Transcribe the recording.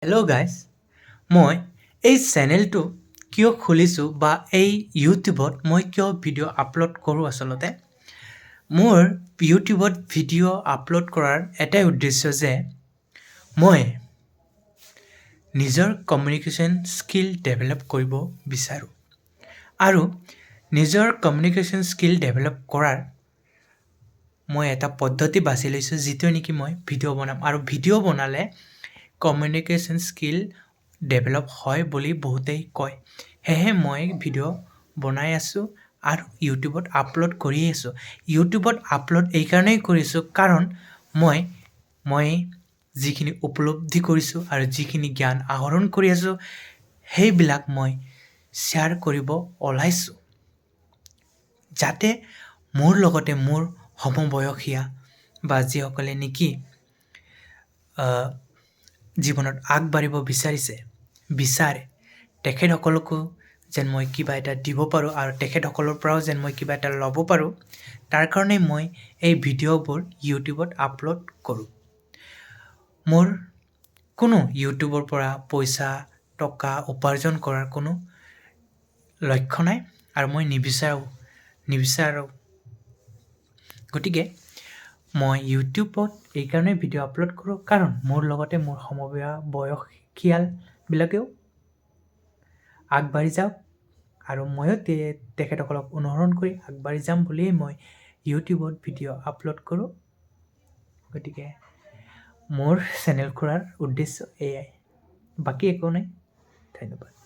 hello' guys মই এই চেনেলটো কিয় খুলিছোঁ বা এই ইউটিউবত মই কিয় ভিডিঅ' আপলোড কৰোঁ আচলতে মোৰ ইউটিউবত ভিডিঅ' আপলোড কৰাৰ এটাই উদ্দেশ্য যে মই নিজৰ কমিউনিকেশ্যন স্কিল ডেভেলপ কৰিব বিচাৰোঁ আৰু নিজৰ কমিউনিকেশ্যন স্কিল ডেভেলপ কৰাৰ মই এটা পদ্ধতি বাছি লৈছোঁ যিটো নেকি মই ভিডিঅ' বনাম আৰু ভিডিঅ' বনালে কমিউনিকেশ্যন স্কিল ডেভেলপ হয় বুলি বহুতেই কয় সেয়েহে মই ভিডিঅ' বনাই আছোঁ আৰু ইউটিউবত আপলোড কৰি আছোঁ ইউটিউবত আপলোড এইকাৰণেই কৰিছোঁ কাৰণ মই যিখিনি উপলব্ধি কৰিছোঁ আৰু যিখিনি জ্ঞান আহৰণ কৰি আছোঁ সেইবিলাক মই শ্বেয়াৰ কৰিব ওলাইছোঁ যাতে মোৰ লগতে মোৰ সমবয়সীয়া বা যিসকলে নেকি জীৱনত আগবাঢ়িব বিচাৰে তেখেতসকলকো যেন মই কিবা এটা দিব পাৰোঁ আৰু তেখেতসকলৰ পৰাও যেন মই কিবা এটা ল'ব পাৰোঁ তাৰ কাৰণে মই এই ভিডিঅ'বোৰ ইউটিউবত আপলোড কৰোঁ মোৰ কোনো ইউটিউবৰ পৰা পইচা টকা উপাৰ্জন কৰাৰ কোনো লক্ষ্য নাই আৰু মই নিবিচাৰোঁ গতিকে মই ইউটিউবত এইকাৰণে ভিডিঅ' আপলোড কৰোঁ কাৰণ মোৰ লগতে মোৰ বয়সীয়ালবিলাকেও আগবাঢ়ি যাওক আৰু ময়ো তেখেতসকলক অনুসৰণ কৰি আগবাঢ়ি যাম বুলিয়েই মই ইউটিউবত ভিডিঅ' আপলোড কৰোঁ গতিকে মোৰ চেনেল খোলাৰ উদ্দেশ্য এয়াই বাকী একো নাই ধন্যবাদ